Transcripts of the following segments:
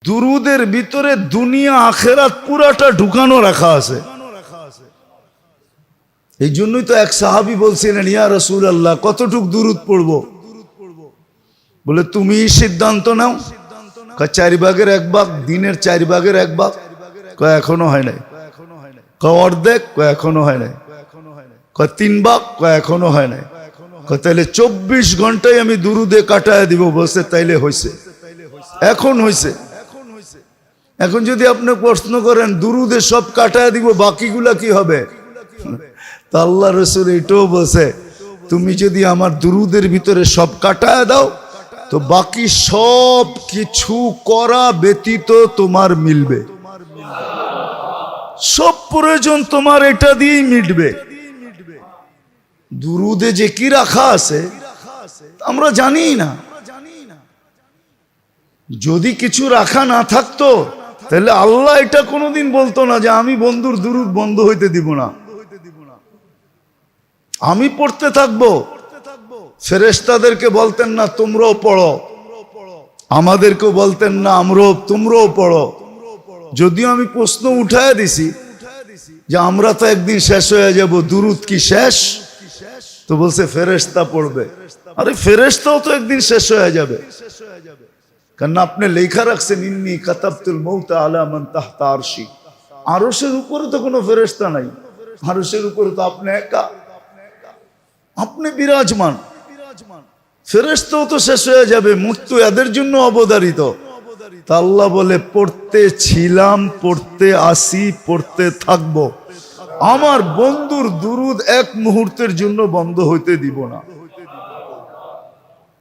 দুরুদের ভিতরে দুনিয়া আখেরাত পুরাটা ঢুকানো রাখা আছে। এই জন্যই তো এক সাহাবী বলছিলেন, ইয়া রাসূলুল্লাহ কতটুক দুরুদ পড়বো? বলে তুমি সিদ্ধান্ত নাও। 4 ভাগের 1 ভাগ, দিনের 4 ভাগের 1 ভাগ। এখনো হয় নাই। অর্ধেক, এখনো হয় নাই। 3 ভাগ, এখনো হয় নাই। তাইলে 24 ঘন্টায় আমি দুরুদে কাটায় দিব। বলছে তাইলে হয়েছে, এখন হয়েছে। এখন যদি আপনি প্রশ্ন করেন দুরুদে সব কাটায় দিব, বাকিগুলা কি হবে? তা আল্লাহ রাসূল এটাও বলছে, তুমি যদি আমার দুরুদের ভিতরে সব কাটায় দাও তো বাকি সব কিছু করা ব্যতীত তোমার মিলবে। সব প্রয়োজন তোমার এটা দিয়েই মিটবে। দুরুদে যে কি রাখা আছে আমরা জানি না। যদি কিছু রাখা না থাকতো তাহলে আল্লাহ এটা কোনোদিন বলতো না যে আমি বন্ধুর দুরুদ বন্ধ হইতে দিব না, আমি পড়তে থাকবো। ফেরেশতাদেরকে বলতেন না তোমরাও পড়ো, আমাদেরকেও বলতেন না তোমরাও পড়ো। যদিও আমি প্রশ্ন উঠায় দিছি যে আমরা তো একদিন শেষ হয়ে যাব, দুরুদ কি শেষ? তো বলছে ফেরেশতা পড়বে। আরে ফেরেশতাও তো একদিন শেষ হয়ে যাবে, কারণ আপনি লেখা রাখছেন ইন্নী কাতাবতুল মাউতা আলা মান তাহতা আরশি। আরশের উপরে তো কোনো ফেরেশতা নাই, আরশের উপরে তো আপনি একা, আপনি বিরাজমান। ফেরেশতাও তো শেষ হয়ে যাবে, মৃত্যু এদের জন্য অবধারিত। তা আল্লাহ বলে পড়তে ছিলাম, পড়তে আসি, পড়তে থাকবো। আমার বন্ধুর দুরুদ এক মুহূর্তের জন্য বন্ধ হইতে দিব না।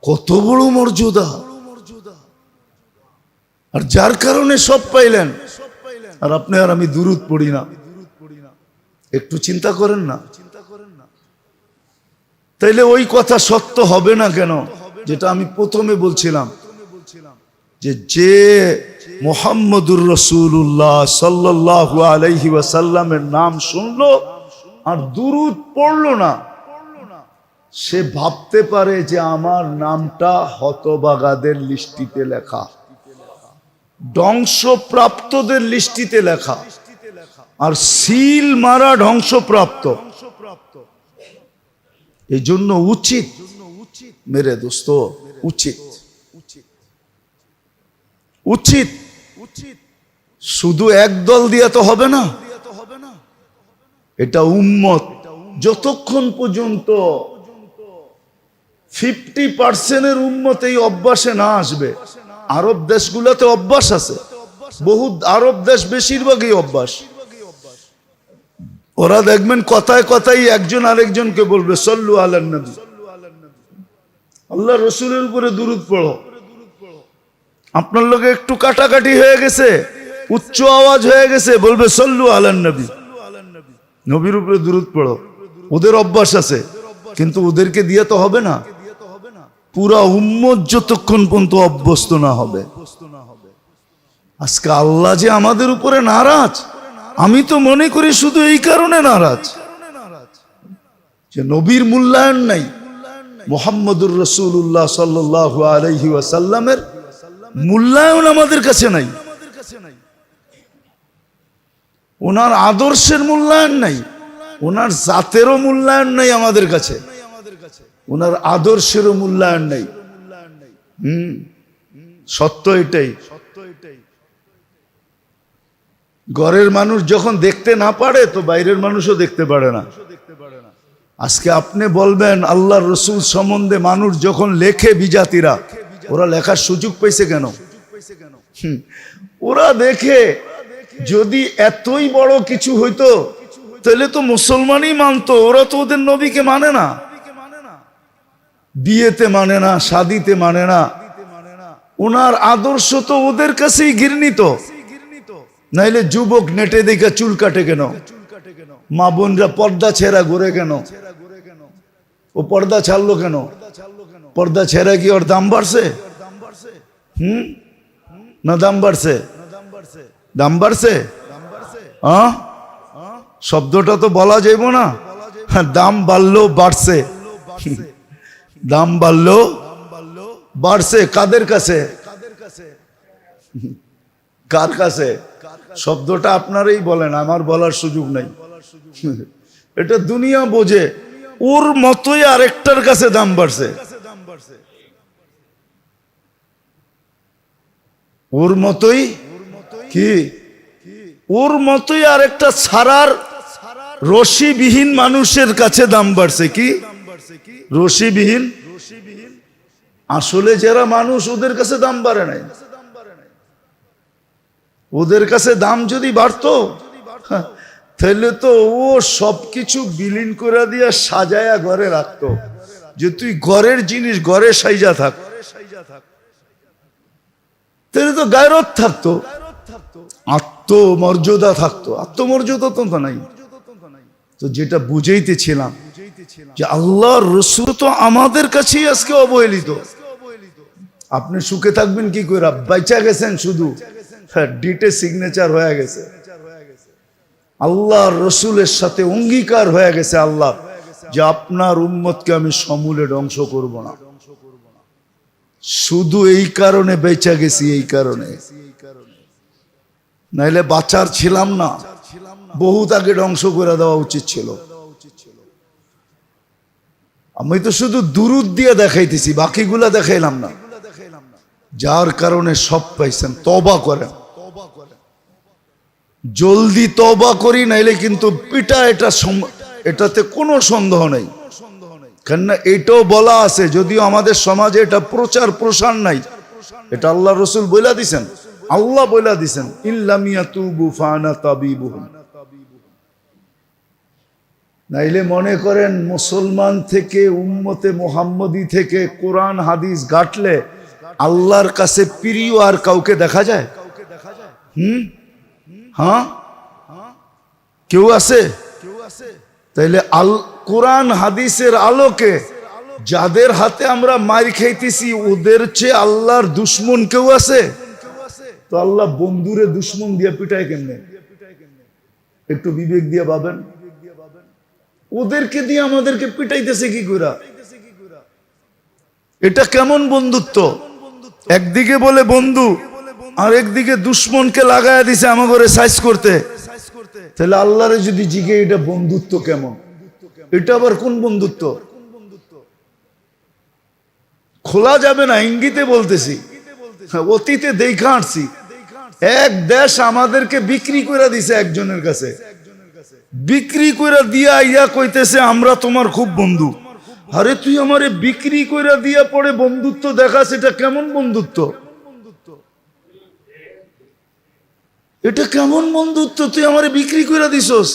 কত বড় মর্যাদা! আর যার কারণে সব পাইলেন, আর আপনি আর আমি দুরুদ পড়ি না। একটু চিন্তা করেন না, তাইলে ওই কথা সত্য হবে না কেন যেটা আমি প্রথমে বলছিলাম, যে মুহাম্মদুর রাসূলুল্লাহ সাল্লাল্লাহু আলাইহি ওয়াসাল্লামের নাম শুনলো আর দুরুদ পড়লো না, সে ভাবতে পারে যে আমার নামটা হতভাগাদের লিস্টিতে লেখা, ধ্বংসপ্রাপ্তদের লিস্টিতে লেখা, আর সিল মারা ধ্বংসপ্রাপ্ত। এই জন্য উচিত মেরে দোস্ত, উচিত শুধু এক-দল দিয়ে তো হবে না। এটা উম্মত যতক্ষণ পর্যন্ত 50% উম্মত এই অভ্যাসে না আসবে। আরব দেশগুলোতে অভ্যাস আছে, বহু আরব দেশ বেশিরভাগই অভ্যাস। ওরা দেখবেন কথায় কথায় একজন আরেকজনকে বলবে সল্লু আলান নবী, আল্লাহ রসুলের উপরে দুরুদ পড়ো। আপনার লোকে একটু কাটাকাটি হয়ে গেছে, উচ্চ আওয়াজ হয়ে গেছে, বলবে সল্লু আলান নবী, নবীর উপরে দুরুদ পড়ো। ওদের অভ্যাস আছে, কিন্তু ওদেরকে দিয়ে তো হবে না। পুরা উম্মত যতক্ষণ পর্যন্ত অভ্যস্ত না হবে। আজকে আল্লাহ যে আমাদের উপরে নারাজ, আমি তো মনে করি শুধু এই কারণে নারাজ যে নবীর মূল্যায়ন নাই, মুহাম্মদুর রাসূলুল্লাহ সাল্লাল্লাহু আলাইহি ওয়াসাল্লামের মূল্যায়ন আমাদের কাছে নাই, ওনার আদর্শের মূল্যায়ন নাই, ওনার জাতেরও মূল্যায়ন নাই আমাদের কাছে, ওনার আদর্শেরও মূল্যায়ন নাই। সত্য এটাই। ঘরের মানুষ যখন দেখতে না পারে তো বাইরের মানুষও দেখতে পারে না। আজকে আপনি বলবেন আল্লাহর রসুল সম্বন্ধে মানুষ যখন লেখে, বিজাতিরা, ওরা লেখার সুযোগ পাইছে কেন? ওরা দেখে যদি এতই বড় কিছু হইতো তাহলে তো মুসলমানই মানতো। ওরা তো ওদের নবীকে মানে না, বিয়েতে মানে না, শাদিতে মানে না। ওনার আদর্শ তো ওদের কাছেই ঘৃণিত। নাইলে যুবক নেটে দেখে চুল কাটে কেন? মা বোনরা পর্দা ছেঁড়া ঘুরে কেন? ও পর্দা ছাড়লো কেন? পর্দা ছেঁড়া কি ওর দাম বাড়ছে? না দাম বাড়ছে? দাম বাড়ছে? শব্দটা তো বলা যাইব না। দাম বাড়লো বাড়ছে, দাম বাড়লো বাড়ছে। কাদের কাছে? কার কাছে? শব্দটা আপনারাই বলেন, আমার বলার সুযোগ নাই। এটা দুনিয়া বোঝে, ওর মতোই আরেকটার কাছে দাম বাড়ছে, ওর মতোই কি, ওর মতোই আরেকটা ছাড়ার রশিবিহীন মানুষের কাছে দাম বাড়ছে। কি রশিবিহীন? আসলে যারা মানুষ ওদের কাছে দাম বাড়ে নাই। ওদের কাছে দাম যদি বাড়তো তাহলে তো ও সবকিছু বিলীন করে দিয়া সাজায়া ঘরে রাখতো, যে তুই ঘরের জিনিস ঘরে সাইজা থাক, তাহলে তো গায়রত থাকতো, আত্মমর্যাদা থাকতো। আত্মমর্যাদা তো নাই। তো যেটা বুঝাইতেছিলাম যে আল্লাহর রাসূল তো আমাদের কাছেই আজকে অবহেলিত। আপনি সুখে থাকবেন কি করে? বাইচা গেছেন শুধু, ডিটে সিগনেচার হয়ে গেছে, আল্লাহর রাসূলের সাথে অঙ্গীকার হয়ে গেছে আল্লাহ যে আপনার উম্মতকে আমি সমূলে ধ্বংস করব না। শুধু এই কারণে বেঁচে গেছি, এই কারণে, নাইলে বাঁচার ছিলাম না, বহুত আগে ধ্বংস করে দেওয়া উচিত ছিল। আমি তো শুধু দুরুদ দিয়ে দেখাইতেছি, বাকিগুলা দেখাইলাম না। যার কারণে সব পাইছেন, তওবা করেন, জলদি তওবা করি, নাইলে কিন্তু পিটা, এটাতে কোনো সন্দেহ নেই। কেননা এটাও বলা আছে, যদিও আমাদের সমাজে এটা প্রচার প্রসার নাই, এটা আল্লাহ রাসূল বইলা দিছেন, আল্লাহ বইলা দিছেন, ইল্লাম ইয়াতুবু ফানা তাবিবুহুম। নাইলে মনে করেন মুসলমান থেকে, উম্মতে মুহাম্মদী থেকে কোরআন হাদিস ঘাটলে আল্লাহর কাছে প্রিয় আর কাউকে দেখা যায়? হ্যাঁ, কেউ আছে? তাইলে কোরআন হাদিসের আলোকে যাদের হাতে আমরা মার খাইতেছি, ওদের চেয়ে আল্লাহর দুশ্মন কেউ আছে? তো আল্লাহ বন্ধুরে দুশ্মন দিয়ে পিটায় কেমনে? একটু বিবেক দিয়ে ভাবেন। ওদেরকে দিয়ে আমাদেরকে পিটাইতেছে কি করে? এটা কেমন বন্ধুত্ব? একদিকে বলে বন্ধু, আর একদিকে দুশ্মনকে লাগায় দিছে আমাকে সাইজ করতে। তাহলে আল্লাহরে যদি জিগে এটা বন্ধুত্ব কেমন? এটা আবার কোন বন্ধুত্ব? খোলা যাবে না, ইঙ্গিতে বলতেছি, অতীতে দেখা আসছি। এক দেশ আমাদেরকে বিক্রি করে দিছে একজনের কাছে, বিক্রি করে দিয়া ইয়া কইতেছে আমরা তোমার খুব বন্ধু। আরে তুই আমারে বিক্রি করে দিয়া পরে বন্ধুত্ব দেখাস, এটা কেমন বন্ধুত্ব? এটা কেমন বন্ধুত্ব? তুই আমারে বিক্রি করে দিছস।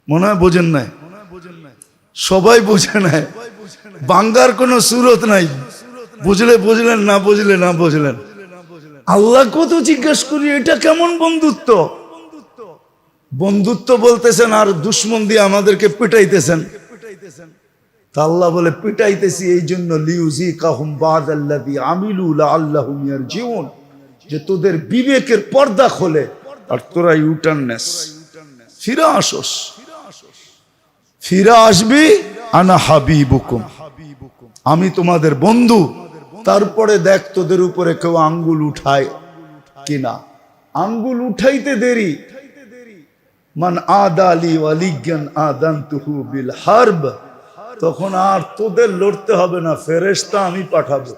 মনে হয় বোঝেন নাই, সবাই বোঝে নাই, বাঙ্গার কোনো সুরত নাই। বুঝলে বুঝলেন, না বুঝলে না বুঝলেন। আল্লাহ কত জিজ্ঞেস করি এটা কেমন বন্ধুত্ব? বন্ধুত্ব বলতেছেন আর দুশ্মন দিয়ে আমাদেরকে পিটাইতেছেন। তা আল্লাহ বলে পিটাইতেছি এই জন্য, লিউযিকাহুম বাদাল্লাযী আমিলু লাআল্লাহুম ইয়ারজিউন, যে তোদের বিবেকের পর্দা খোলে আর তোরা ইউটার্ন নেস, ফিরে আসস, ফিরে আসবি। আনা হাবিবুকুম, আমি তোমাদের বন্ধু। তারপরে দেখ তোদের উপরে কেউ আঙ্গুল উঠায় কিনা। আঙ্গুল উঠাইতে দেরি, মান আদালি ওয়ালিয়ান আদানতুহু বিল হারব, তখন আর তোদের লড়তে হবে না, ফেরেশতা আমি পাঠাবো,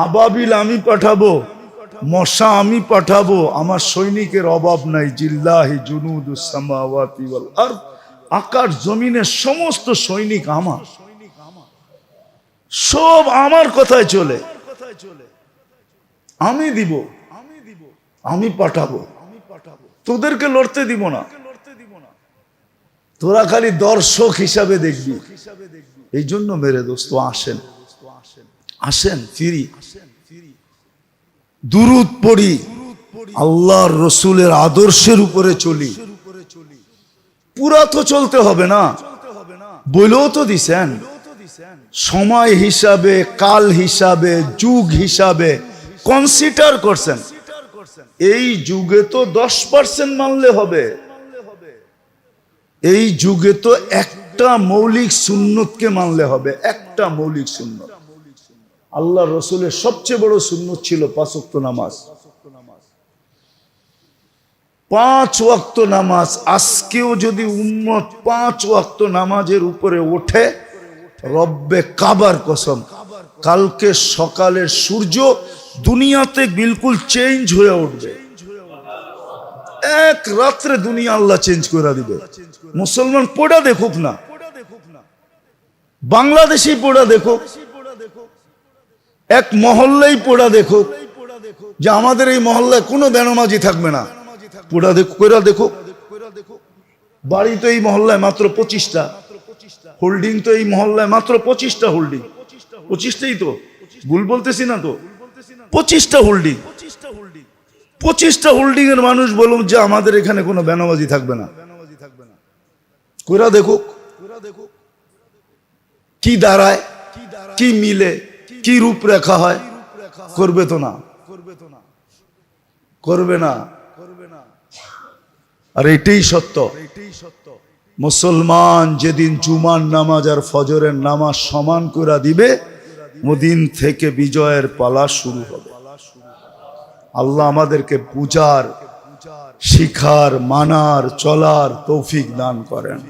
আবাবিল আমি পাঠাবো, মশা আমি পাঠাবো। আমার সৈনিকের অভাব নাই। জিল্লাহি জুনুদুস সামাওয়াতি ওয়াল আরদ, আকাশ জমিনের সমস্ত সৈনিক আমার, সব আমার কথায় চলে। আমি দিব, আমি পাঠাবো, তোদেরকে লড়তে দিব না। তোরা খালি দর্শক হিসাবে দেখবি। এই জন্য মেরে দোস্ত আসেন, আসেন, ফিরি, দুরুদ পড়ি, আল্লাহর রসুলের আদর্শের উপরে চলি। পুরা তো চলতে হবে না, বলেও তো দিছেন, সময় হিসাবে, কাল হিসাবে, যুগ হিসাবে কনসিডার করছেন। এই যুগে তো 10% মানলে হবে। এই যুগে তো একটা মৌলিক সুন্নতকে মানলে হবে, একটা মৌলিক সুন্নত। আল্লাহ রসুলের সবচেয়ে বড় সুন্নত ছিল 5 ওয়াক্ত নামাজ। 5 ওয়াক্ত নামাজ। আজকেও যদি উম্মত 5 ওয়াক্ত নামাজের উপরে ওঠে, রব্বে কাবার কসম, কালকে সকালের সূর্য দুনিয়াতে বিলকুল চেঞ্জ হয়ে উঠবে। এক রাত্রে দুনিয়া আল্লাহ চেঞ্জ করে দিবে। মুসলমান পড়া দেখুক না, বাংলাদেশি পড়া দেখুক, এক মহল্লাই পড়া দেখুক যে আমাদের এই মহল্লায় কোনো বেনামাজি থাকবে না। পড়া দেখুক। বাড়ি তো এই মহল্লায় মাত্র 25টা, হোল্ডিং তো এই মহল্লায় মাত্র 25টা হোল্ডিং। 25টাই তো, ভুল বলতেছি না তো? 25টা হোল্ডিং। 25টা হোল্ডিং এর মানুষ বলুন যে আমাদের এখানে কোনো বেনামাজি থাকবে না। কইরা দেখুক কি দাঁড়ায়, কি মিলে, কি রূপরেখা হয়। করবে তো না, করবে না। আর এটাই সত্য। মুসলমান যেদিন জুমার নামাজ আর ফজরের নামাজ সমান করে দিবে, ওদিন থেকে বিজয়ের পালা শুরু হবে। আল্লাহ আমাদেরকে বুঝার, শিখার, মানার, চলার তৌফিক দান করেন।